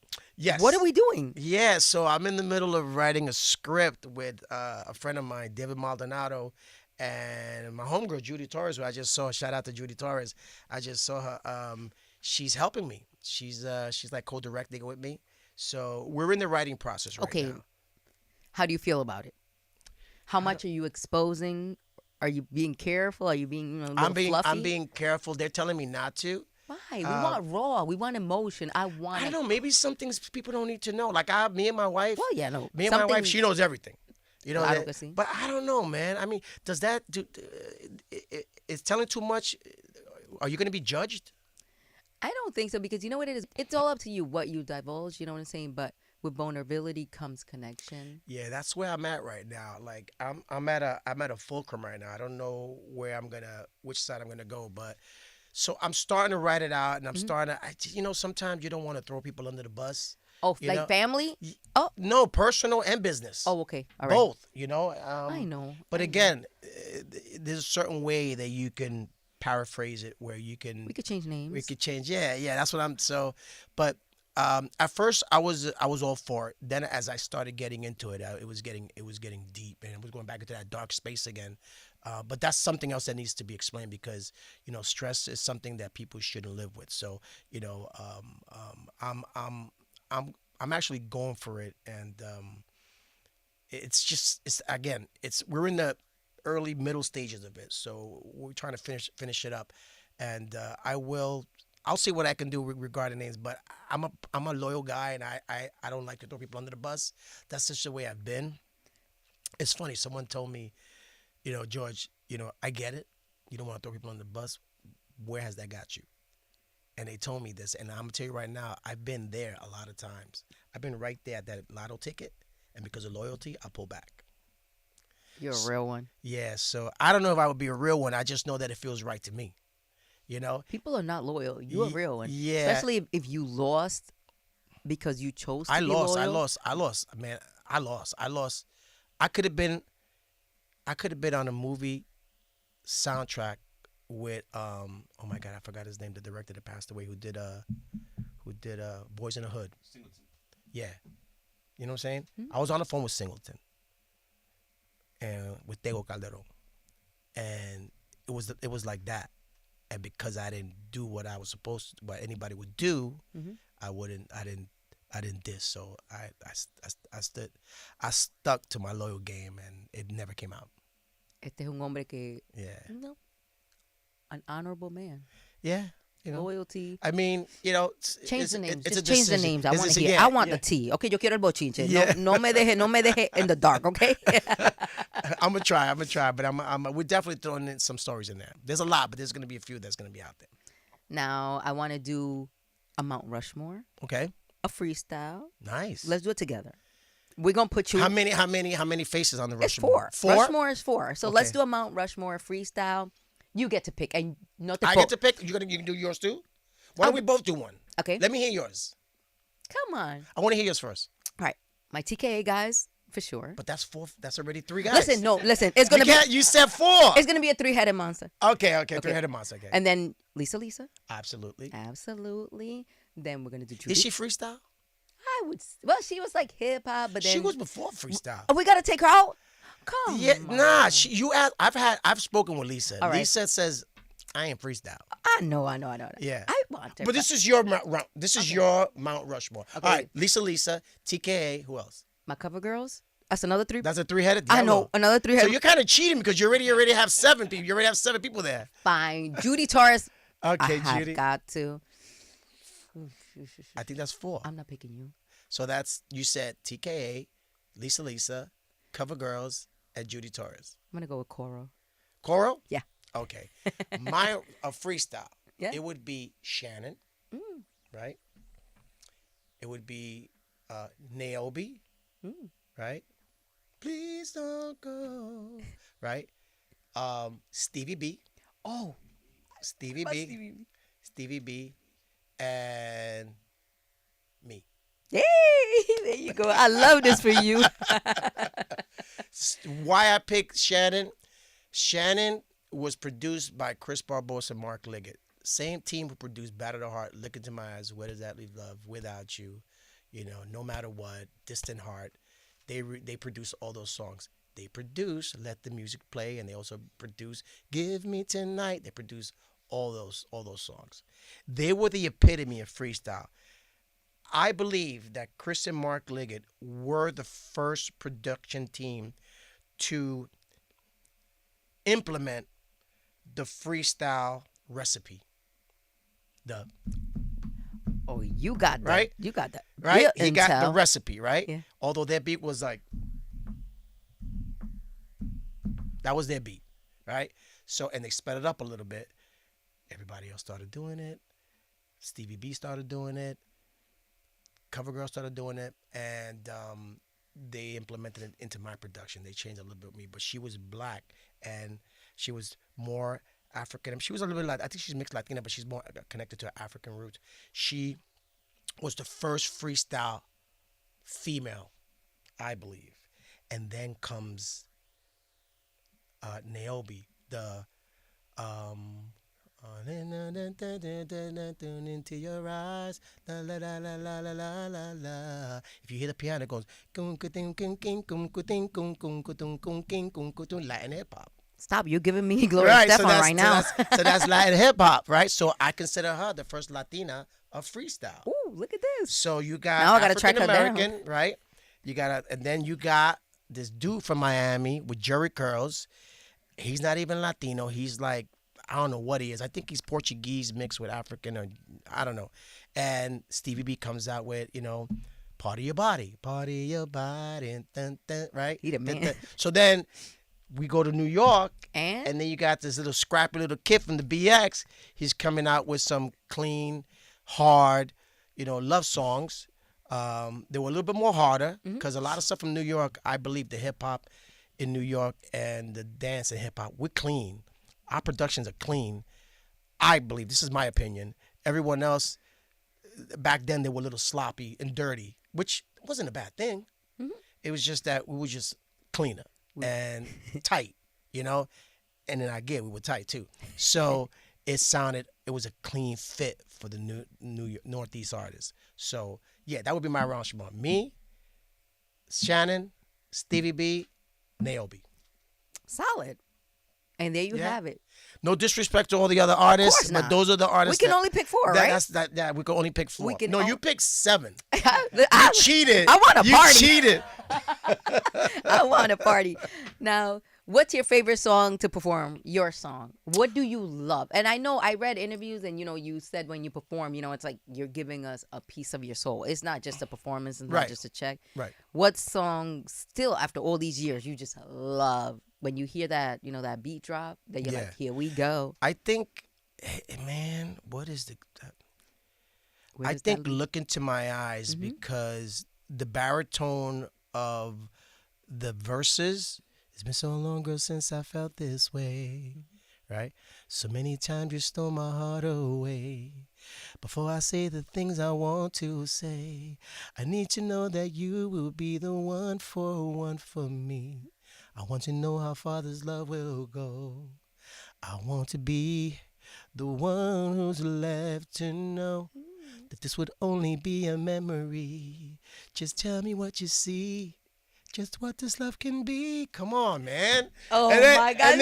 What are Yes. we doing? Yeah, so I'm in the middle of writing a script with a friend of mine, David Maldonado, and my homegirl Judy Torres, who I just saw. Shout out to Judy Torres. I just saw her. She's helping me. She's like co-directing it with me. So we're in the writing process right Okay, now. how do you feel about it? How I much are you exposing? Are you being careful? Are you being a I'm little being fluffy? I'm being careful. They're telling me not to. Why? We Uh, want raw. We want emotion. I want I don't to. know. Maybe some things people don't need to know. Like me and my wife. Well, yeah, no. Me and my wife. Something. She knows everything. You know Claro that. que sí. But I don't know, man. I mean, does that do? Is telling too much? Are you going to be judged? I don't think so because you know what it is? It's all up to you what you divulge, you know what I'm saying? But with vulnerability comes connection. Yeah, that's where I'm at right now. Like I'm at a fulcrum right now. I don't know which side I'm gonna go, but so I'm starting to write it out, and I'm Hmm. starting to. Sometimes you don't want to throw people under the bus. Oh, You like know, family? Oh, no, personal and business, oh, okay. All right. both. I know. But I know. again, there's a certain way that you can paraphrase it where We could change we names. could change. Yeah, yeah, that's what I'm. So, but at first I was all for it. Then as I started getting into it, it was getting deep, and it was going back into that dark space again. But that's something else that needs to be explained because stress is something that people shouldn't live with. So I'm actually going for it, and it's again we're in the early middle stages of it, so we're trying to finish it up, and I'll see what I can do regarding names, but I'm a loyal guy, and I don't like to throw people under the bus. That's just the way I've been. It's funny. Someone told me, George, I get it. You don't want to throw people under the bus. Where has that got you? And they told me this, and I'm gonna tell you right now, I've been there a lot of times. I've been right there at that lotto ticket, and because of loyalty, I pull back. You're a real one. Yeah, so I don't know if I would be a real one. I just know that it feels right to me. You know? People are not loyal. You're a real one. Yeah. Especially if you lost because you chose to I be lost. I loyal. lost. I lost. Man, I lost. I lost. I could have been. I could have been on a movie soundtrack with Oh my God, I forgot his name. The director that passed away, who did Boys in the Hood. Yeah, you know what I'm saying. Hmm? I was on the phone with Singleton and with Tego Calderon, and it was like that. And because I didn't do what I was supposed to, what anybody would do, Hmm. I didn't diss. So I stuck to my loyal game, and it never came out. Este es un hombre que, Yeah, an honorable man. yeah. Loyalty. I mean, Change the names. It's a Just change the decision. names. I It's want a- to hear. yeah, I want yeah. the tea. Okay, yo quiero el bochinche. Yeah. No me deje in the dark. Okay. I'm gonna try, but we're definitely throwing in some stories in there. There's a lot, but there's gonna be a few that's gonna be out there. Now I want to do a Mount Rushmore, Okay, a freestyle. nice. Let's do it together. We're gonna put you. How many faces on the It's Rushmore? four. Rushmore is four. So let's Okay. do a Mount Rushmore freestyle. You get to pick, and no te I po- get to pick. You can do yours too. Why don't we both do one? Okay. Let me hear yours. Come on. I want to hear yours first. All right, my TKA guys for sure. But that's four. That's already three guys. Listen, no, listen. It's gonna You said four. It's gonna be a three-headed monster, Okay. Three-headed monster. Okay. and then Lisa. Absolutely. Absolutely. Then we're gonna do Judy. Is she freestyle? I would. Well, she was like hip hop, but then She was before freestyle. Oh, we gotta take her out. Come Yeah, on. nah. You asked. I've spoken with Lisa. All right. Lisa says I ain't freestyle. I know. Yeah. I want her. But this is your Mount. This is your Mount Rushmore. Okay. All right, Lisa, TKA. Who else? my cover girls. That's another three. That's a three-headed. I know dialogue. another So three-headed. you're kind of cheating because you already have 7 people. You already have 7 people there. Fine. Judy Torres. Okay, I Judy. have got to. I think that's 4. I'm not picking you. So you said TKA, Lisa, Cover Girls, and Judy Torres. I'm gonna go with Coro. Coral? Yeah. Okay. A freestyle. Yeah. It would be Shannon, Mm. right? It would be Naomi, Mm. right? Please don't go, right? Stevie B, Oh, Stevie B, and me. Hey, there you go. I love this for you. Why I picked Shannon? Shannon was produced by Chris Barbosa and Marc Liggett. Same team who produced Battle of the Heart, Look Into My Eyes, Where Does That Leave Love, Without You. No Matter What, Distant Heart. They produce all those songs. They produce Let the Music Play, and they also produce Give Me Tonight. They produce all those songs. They were the epitome of freestyle. I believe that Chris and Mark Liggett were the first production team to implement the freestyle recipe. The Oh, you got that. Right? You got that. Right? Real He got the intel. recipe, right? Yeah. Although their beat was like, that was their beat, right? So, and they sped it up a little bit. Everybody else started doing it. Stevie B started doing it. CoverGirl started doing it. And they implemented it into my production. They changed a little bit with me. But she was black and she was more African. She was a little bit like, I think she's mixed Latina, but she's more connected to her African roots. She was the first freestyle female, I believe. And then comes Naomi, the into your eyes, la la la la la la la la la. If you hear the piano, it goes Latin hip hop. Stop! You're giving me Gloria Right, Stefan right now. So that's Latin hip hop, right? So I consider her the first Latina of freestyle. Ooh, look at this. So you got Now I gotta track her down. African American, right? And then you got this dude from Miami with Jerry Curls. He's not even Latino. He's like, I don't know what he is. I think he's Portuguese mixed with African, or I don't know. And Stevie B comes out with, Party Your Body, dun, dun, right? He the Dun, man. dun. So then we go to New York, And then you got this little scrappy little kid from the BX. He's coming out with some clean, hard, love songs. They were a little bit more harder because a lot of stuff from New York, I believe the hip hop in New York and the dance and hip hop, we're clean. Our productions are clean. I believe, this is my opinion. Everyone else, back then, they were a little sloppy and dirty, which wasn't a bad thing. It was just that we were just cleaner and tight, And then we were tight too. So it was a clean fit for the New York, Northeast artists. So yeah, that would be my arrangement. Me, Shannon, Stevie B, Naomi. solid. And there you have it. No disrespect to all the other artists, but those are the artists. We can only pick 4, right? We can only pick 4. We can No, you picked 7. I Cheated. I want a You party. cheated. I want a party. Now, what's your favorite song to perform? Your song. What do you love? And I know I read interviews and, you said when you perform, it's like you're giving us a piece of your soul. It's not just a performance. It's not Right. just a check. Right. What song still, after all these years, you just love? When you hear that, that beat drop, that you're like, here we go. I think, man, what is Where I does think that lead? Look Into My Eyes, because the baritone of the verses, it's been so long, girl, since I felt this way, right? So many times you stole my heart away. Before I say the things I want to say, I need to know that you will be the one for me. I want to know how far this love will go. I want to be the one who's left to know that this would only be a memory. Just tell me what you see, just what this love can be. Come on, man. Oh, my God. And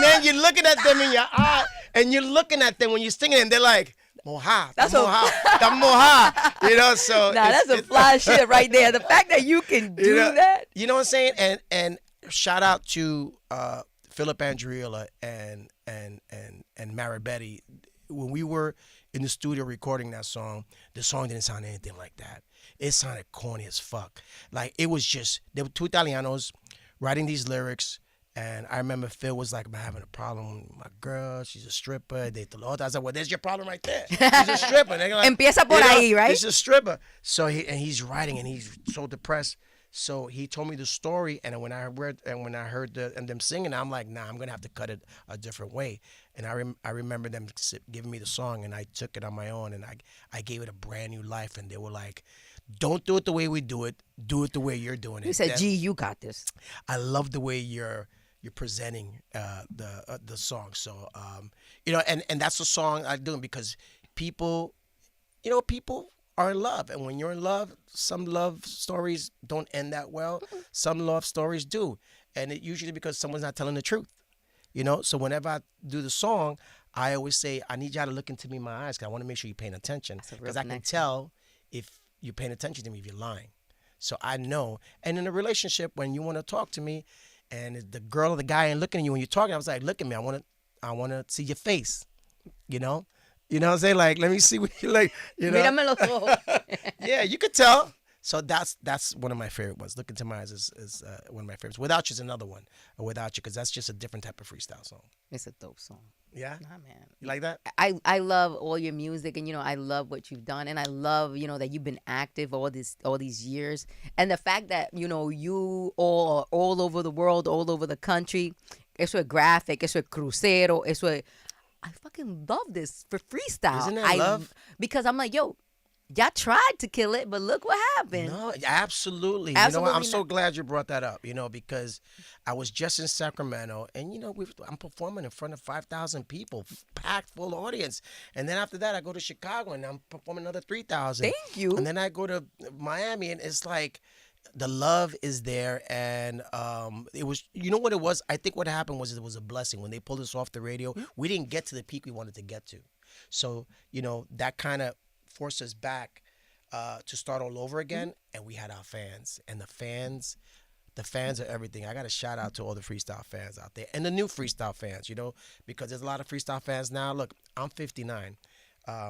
then you're looking at them in your eye, and you're looking at them when you're singing, and they're like, Moha, That's Moha. So that's a fly shit right there. The fact that you can do that. You know what I'm saying? And shout out to Philip Andriola and Maribetty. When we were in the studio recording that song, the song didn't sound anything like that. It sounded corny as fuck. Like, it was just, there were 2 Italianos writing these lyrics, and I remember Phil was like, I'm having a problem with my girl, she's a stripper. I was like, well, there's your problem right there. She's a stripper. They're like, Empieza por ahí, right? She's a stripper. So he's writing, and he's so depressed. So he told me the story, and when I heard them singing, I'm like, nah, I'm gonna have to cut it a different way. And I remember them giving me the song, and I took it on my own, and I gave it a brand new life. And they were like, don't do it the way we do it the way you're doing it. You said, gee, you got this. I love the way you're presenting the song. So and that's the song I'm doing, because people are in love. And when you're in love, some love stories don't end that well. Some love stories do. And it usually because someone's not telling the truth. You know, so whenever I do the song, I always say, I need y'all to look into me in my eyes because I want to make sure you're paying attention. That's a real Because I can connection. tell if you're paying attention to me if you're lying. So I know. And in a relationship, when you want to talk to me and the girl or the guy ain't looking at you when you're talking, I was like, look at me. I want to see your face, you know? You know what I'm saying? Like, let me see what you like, you know? Mírame los ojos. Yeah, you could tell. So that's one of my favorite ones. Look into my eyes is one of my favorites. Without You is another one. Or Without You, because that's just a different type of freestyle song. It's a dope song. Yeah? Nah, man. You like that? I love all your music, and I love what you've done, and I love that you've been active all these years, and the fact that you all are all over the world, all over the country. Eso es graphic, eso es crucero, eso es. I fucking love this for freestyle. Isn't that love? Because I'm like, yo, y'all tried to kill it, but look what happened. No, absolutely. You know what? Absolutely I'm so not. glad you brought that up, because I was just in Sacramento and, I'm performing in front of 5,000 people, packed full audience. And then after that, I go to Chicago and I'm performing another 3,000. Thank you. And then I go to Miami and it's like the love is there. And it was, you know what it was? I think what happened was it was a blessing. When they pulled us off the radio, we didn't get to the peak we wanted to get to. So, that kind of forced us back to start all over again, and we had our fans, and the fans are everything. I got a shout out to all the freestyle fans out there and the new freestyle fans, because there's a lot of freestyle fans now. Look, I'm 59.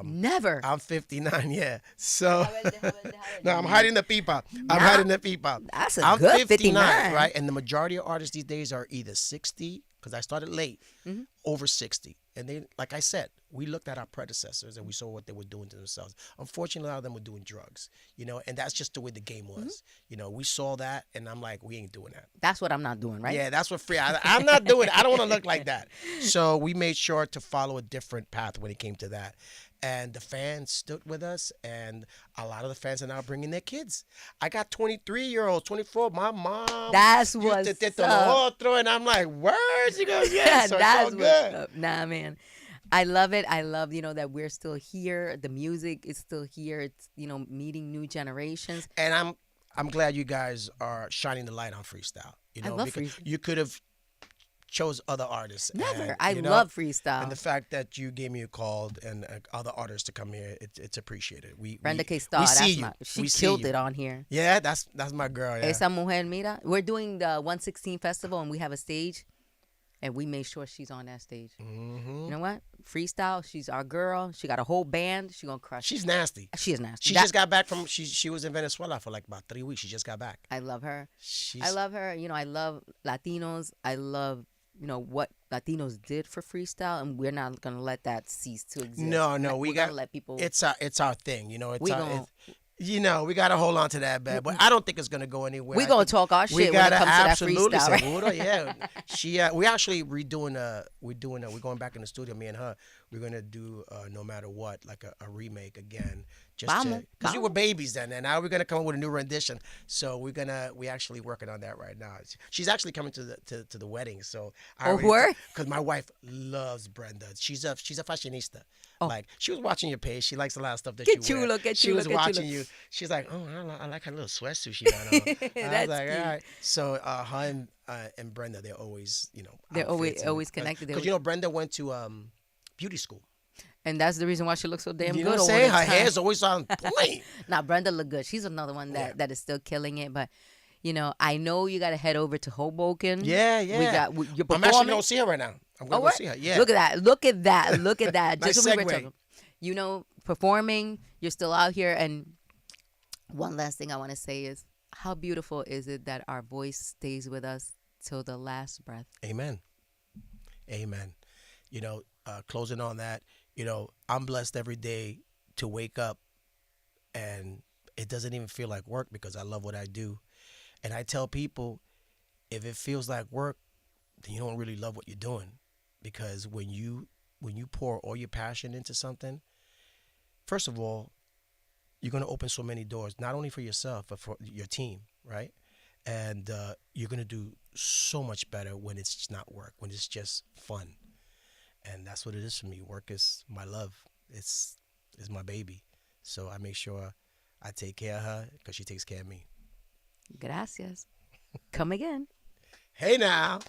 Never. I'm 59, yeah. So, Déjame no, I'm hiding the peepa. I'm hiding the peepa. That's a I'm good 59. right? And the majority of artists these days are either 60, because I started late, over 60. And they, like I said, we looked at our predecessors and we saw what they were doing to themselves. Unfortunately, a lot of them were doing drugs, and that's just the way the game was. We saw that, and I'm like, we ain't doing that. That's what I'm not doing, right? Yeah, that's what I'm not doing it. I don't want to look like that. So we made sure to follow a different path when it came to that. And the fans stood with us, and a lot of the fans are now bringing their kids. I got 23-year-olds, 24. My mom That's used what's to te lo up. otro, and I'm like, word? She goes, yeah, so it's all That's what's good. up. Nah, man. I love it. I love, that we're still here. The music is still here. It's, meeting new generations. And I'm glad you guys are shining the light on freestyle. I love because freestyle. you could have chose other artists. Never. And, I love freestyle. And the fact that you gave me a call and other artists to come here, it's appreciated. Brenda K. Star, we see that's you. she We see killed you. it on here. Yeah, that's my girl. Yeah. Esa mujer, mira. We're doing the 116 festival, and we have a stage, and we made sure she's on that stage. Mm-hmm. You know what? Freestyle. She's our girl. She got a whole band. She gonna crush. She's nasty. She is nasty. She just got back from. She was in Venezuela for like about 3 weeks. She just got back. I love her. She's, I love her. I love Latinos. I love what Latinos did for freestyle, and we're not gonna let that cease to exist. No, We're we gonna got let people. It's our thing. It's We our. gon- we gotta hold on to that bad, but I don't think it's gonna go anywhere. We I gonna think talk our we shit when it gotta comes to that absolutely freestyle, right? seguro, yeah. We actually redoing we're going back in the studio, me and her. We're gonna do No Matter What, like a remake again. Vamos, Because we were vamos. babies then, and now we're gonna come up with a new rendition. So we actually working on that right now. She's actually coming to the wedding. So word? because my wife loves Brenda. She's a fashionista. Oh. Like she was watching your page. She likes a lot of stuff that Qué you wear. chulo, qué She chulo, was qué watching chulo. you. She's like, oh, I like her little sweatsuit she got on. I That's was like, cute. all right. So her and Brenda, they're always They're always connected. Because Brenda went to beauty school. And that's the reason why she looks so damn You good. know what I'm all saying? the Her time. hair's always on point. Now Brenda look good. She's another one that is still killing it. But I know you got to head over to Hoboken. Yeah. You're I'm actually performing. gonna see her right now. I'm gonna Oh, go what? see her. Yeah. Look at that. Look at that. Look at that. Nice Just when we were segue. talking. Performing. You're still out here. And one last thing I want to say is, how beautiful is it that our voice stays with us till the last breath? Amen. Closing on that, I'm blessed every day to wake up and it doesn't even feel like work because I love what I do. And I tell people, if it feels like work, then you don't really love what you're doing. Because when you pour all your passion into something, first of all, you're going to open so many doors, not only for yourself, but for your team, right? And you're going to do so much better when it's just not work, when it's just fun. And that's what it is for me. Work is my love. It's my baby. So I make sure I take care of her because she takes care of me. Gracias. Come again. Hey now.